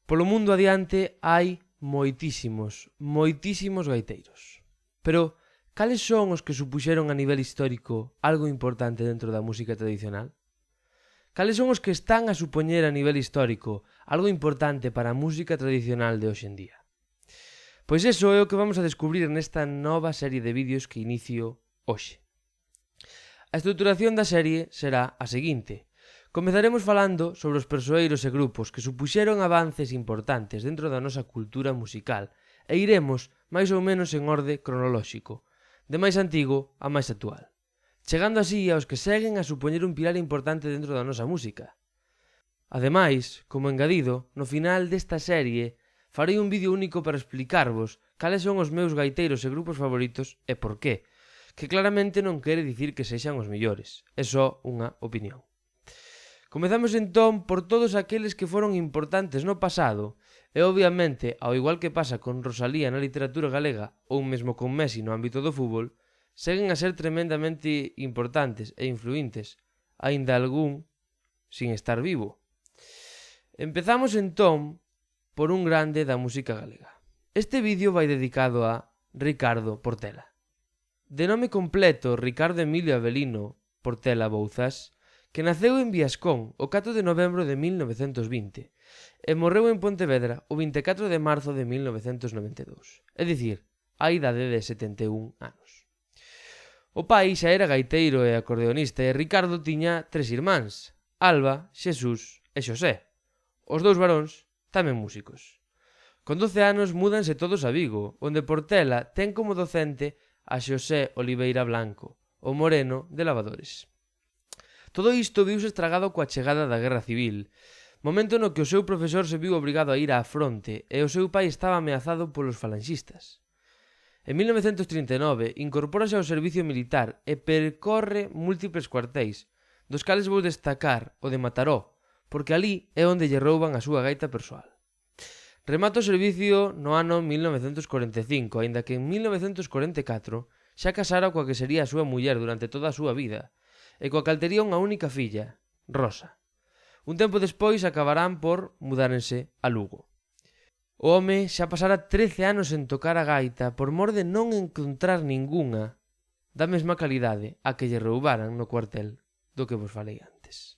Polo mundo adiante hai moitísimos gaiteiros. Pero, cales son os que supuxeron a nivel histórico algo importante dentro da música tradicional? Cales son os que están a supoñer a nivel histórico algo importante para a música tradicional de hoxe en día? Pois iso é o que vamos a descubrir nesta nova serie de vídeos que inicio hoxe. A estruturación da serie será a seguinte. Comezaremos falando sobre os persoeiros e grupos que supuxeron avances importantes dentro da nosa cultura musical e iremos máis ou menos en orde cronolóxico, de máis antigo a máis actual, chegando así aos que seguen a supoñer un pilar importante dentro da nosa música. Ademais, como engadido, no final desta serie farei un vídeo único para explicarvos cales son os meus gaiteiros e grupos favoritos e por qué, que claramente non quere dicir que sexan os mellores, é só unha opinión. Comezamos entón por todos aqueles que foron importantes no pasado e obviamente, ao igual que pasa con Rosalía na literatura galega ou mesmo con Messi no ámbito do fútbol, seguen a ser tremendamente importantes e influíntes, aínda algún sin estar vivo. Empezamos entón por un grande da música galega. Este vídeo vai dedicado a Ricardo Portela. De nome completo Ricardo Emilio Avelino Portela Bouzas, que naceu en Viascón o 4 de novembro de 1920 e morreu en Pontevedra o 24 de marzo de 1992, é dicir, a idade de 71 anos. O pai xa era gaiteiro e acordeonista e Ricardo tiña 3 irmáns, Alba, Xesús e Xosé. Os 2 varóns tamén músicos. Con 12 anos múdanse todos a Vigo, onde Portela ten como docente a Xosé Oliveira Blanco, o moreno de Lavadores. Todo isto viuse estragado coa chegada da Guerra Civil, momento no que o seu profesor se viu obrigado a ir á fronte e o seu pai estaba ameazado polos falanxistas. En 1939 incorpórase ao servicio militar e percorre múltiples cuartéis, dos cales vou destacar o de Mataró, porque alí é onde lle rouban a súa gaita persoal. Remata o servicio no ano 1945, aínda que en 1944 xa casara coa que sería a súa muller durante toda a súa vida, e coa cal tería unha única filla, Rosa. Un tempo despois acabarán por mudárense a Lugo. O home xa pasara 13 anos en tocar a gaita por mor de non encontrar ningunha da mesma calidade a que lle roubaran no cuartel do que vos falei antes.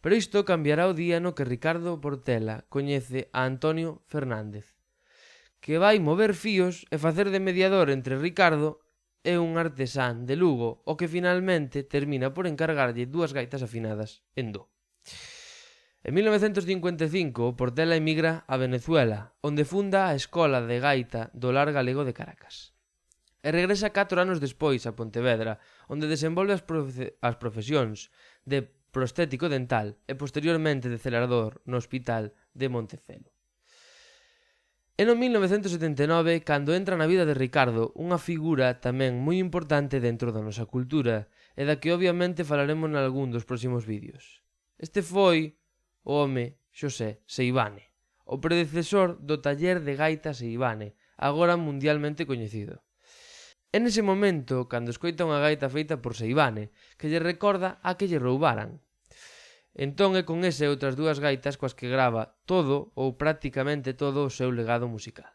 Pero isto cambiará o día no que Ricardo Portela coñece a Antonio Fernández, que vai mover fíos e facer de mediador entre Ricardo e un artesán de Lugo, o que finalmente termina por encargarlle 2 gaitas afinadas en do. En 1955, Portela emigra a Venezuela, onde funda a Escola de Gaita do Lar Galego de Caracas. E regresa 4 anos despois a Pontevedra, onde desenvolve as profesións de prostético dental e posteriormente de celador no Hospital de Montecelo. É no 1979 cando entra na vida de Ricardo unha figura tamén moi importante dentro da nosa cultura e da que obviamente falaremos nalgún dos próximos vídeos. Este foi o home Xosé Seivane, o predecesor do taller de gaita Seivane, agora mundialmente coñecido. É nese momento cando escoita unha gaita feita por Seivane que lle recorda a que lle roubaran. Entón é con ese e outras 2 gaitas coas que grava todo ou prácticamente todo o seu legado musical.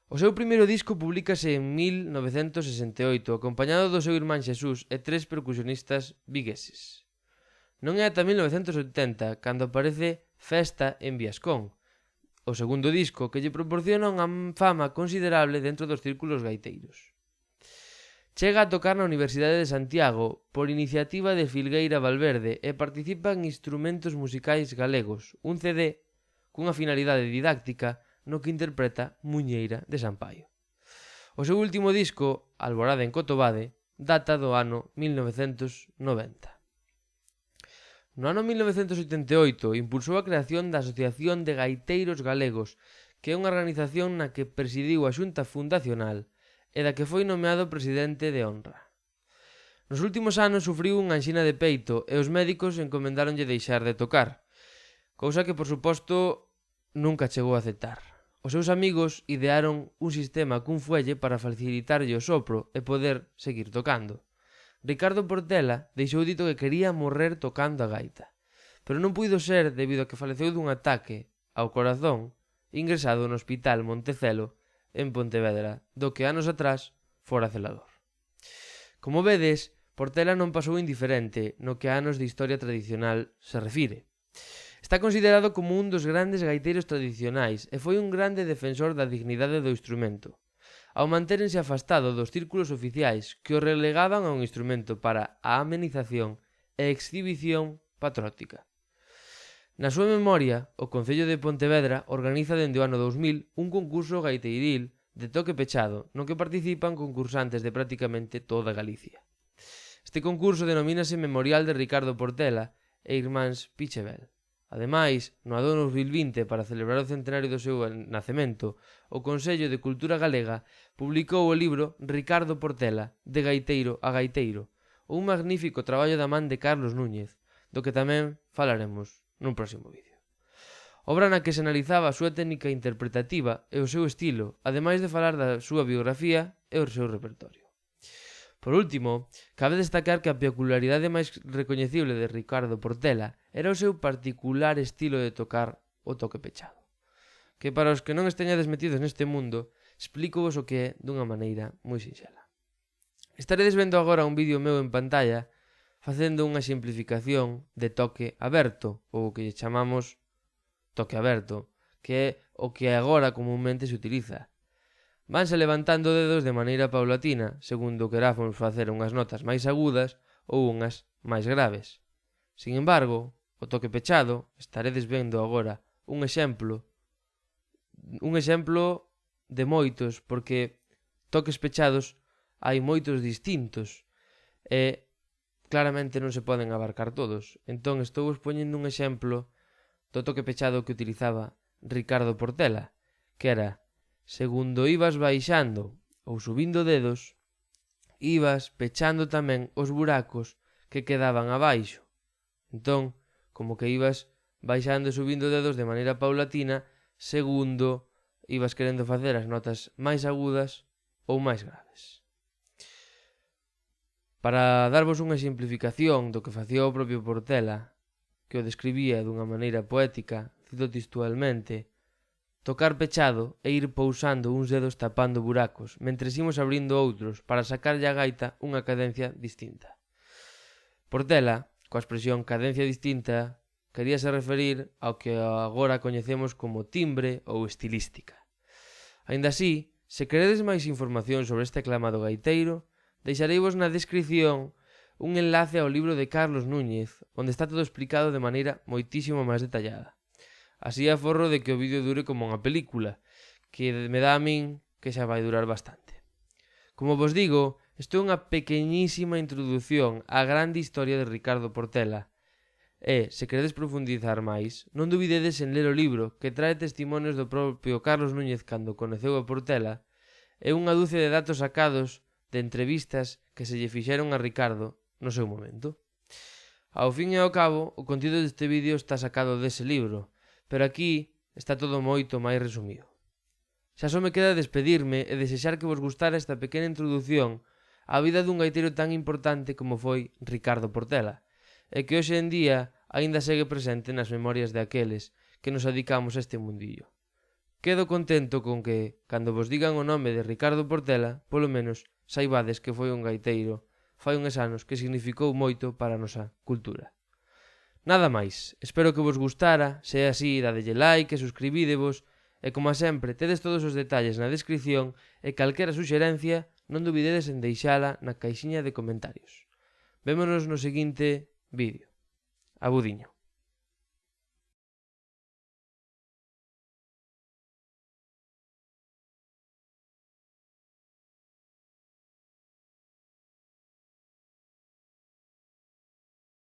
O seu primeiro disco publícase en 1968 acompañado do seu irmán Xesús e 3 percusionistas vigueses. Non é ata 1980 cando aparece Festa en Viascón, o segundo disco que lle proporciona unha fama considerable dentro dos círculos gaiteiros. Chega a tocar na Universidade de Santiago por iniciativa de Filgueira Valverde e participa en Instrumentos Musicais Galegos, un CD cunha finalidade didáctica no que interpreta Muñeira de Sampaio. O seu último disco, Alborada en Cotobade, data do ano 1990. No ano 1988 impulsou a creación da Asociación de Gaiteiros Galegos, que é unha organización na que presidiu a Xunta Fundacional e da que foi nomeado presidente de honra. Nos últimos anos sufriu unha anxina de peito e os médicos encomendáronlle deixar de tocar, cousa que, por suposto, nunca chegou a aceptar. Os seus amigos idearon un sistema cun fuelle para facilitarlle o sopro e poder seguir tocando. Ricardo Portela deixou dito que quería morrer tocando a gaita, pero non puido ser debido a que faleceu dun ataque ao corazón, ingresado no Hospital Montecelo en Pontevedra, do que anos atrás fora celador. Como vedes, Portela non pasou indiferente no que a anos de historia tradicional se refire. Está considerado como un dos grandes gaiteiros tradicionais e foi un grande defensor da dignidade do instrumento, ao mantérense afastado dos círculos oficiais que o relegaban a un instrumento para a amenización e exhibición patriótica. Na súa memoria, o Concello de Pontevedra organiza dende o ano 2000 un concurso gaiteiril de toque pechado no que participan concursantes de prácticamente toda Galicia. Este concurso denomínase Memorial de Ricardo Portela e Irmáns Pichevel. Ademais, no ano 2020, para celebrar o centenario do seu nacemento, o Consello de Cultura Galega publicou o libro Ricardo Portela, de gaiteiro a gaiteiro, un magnífico traballo da man de Carlos Núñez, do que tamén falaremos nun próximo vídeo. Obra na que se analizaba a súa técnica interpretativa e o seu estilo, ademais de falar da súa biografía e o seu repertorio. Por último, cabe destacar que a peculiaridade máis recoñecible de Ricardo Portela era o seu particular estilo de tocar o toque pechado, que para os que non esteñades metidos neste mundo, explícovos o que é dunha maneira moi sinxela. Estaredes vendo agora un vídeo meu en pantalla facendo unha simplificación de toque aberto, ou o que chamamos toque aberto, que é o que agora comúnmente se utiliza. Vanse levantando dedos de maneira paulatina, segundo queramos facer unhas notas máis agudas ou unhas máis graves. Sin embargo, o toque pechado, estaredes vendo agora un exemplo de moitos, porque toques pechados hai moitos distintos e claramente non se poden abarcar todos. Entón estou expoñendo un exemplo do toque pechado que utilizaba Ricardo Portela, que era: segundo ibas baixando ou subindo dedos, ibas pechando tamén os buracos que quedaban abaixo. Entón, como que ibas baixando e subindo dedos de maneira paulatina, segundo ibas querendo facer as notas máis agudas ou máis graves. Para darvos unha simplificación do que facía o propio Portela, que o describía dunha maneira poética, cito textualmente: tocar pechado e ir pousando uns dedos tapando buracos, mentres imos abrindo outros para sacarlle a gaita unha cadencia distinta. Portela, coa expresión cadencia distinta, queríase referir ao que agora coñecemos como timbre ou estilística. Aínda así, se queredes máis información sobre este aclamado gaiteiro, deixareivos na descrición un enlace ao libro de Carlos Núñez, onde está todo explicado de maneira moitísimo máis detallada. Así aforro de que o vídeo dure como unha película, que me dá a min que xa vai durar bastante. Como vos digo, isto é unha pequeñísima introdución á grande historia de Ricardo Portela, e, se queredes profundizar máis, non dubidedes en ler o libro, que trae testimonios do propio Carlos Núñez cando conheceu a Portela, e unha dúcia de datos sacados de entrevistas que se lle fixeron a Ricardo no seu momento. Ao fin e ao cabo, o contido deste vídeo está sacado dese libro, pero aquí está todo moito máis resumido. Xa só me queda despedirme e desexar que vos gustara esta pequena introducción á vida dun gaiteiro tan importante como foi Ricardo Portela, e que hoxe en día aínda segue presente nas memorias de aqueles que nos dedicamos a este mundillo. Quedo contento con que, cando vos digan o nome de Ricardo Portela, polo menos saibades que foi un gaiteiro fai uns anos que significou moito para a nosa cultura. Nada máis, espero que vos gustara, se é así, dadelle like e suscribídevos, e como sempre, tedes todos os detalles na descripción e calquera suxerencia non dubidedes en deixala na caixiña de comentarios. Vémonos no seguinte vídeo. Abudiño.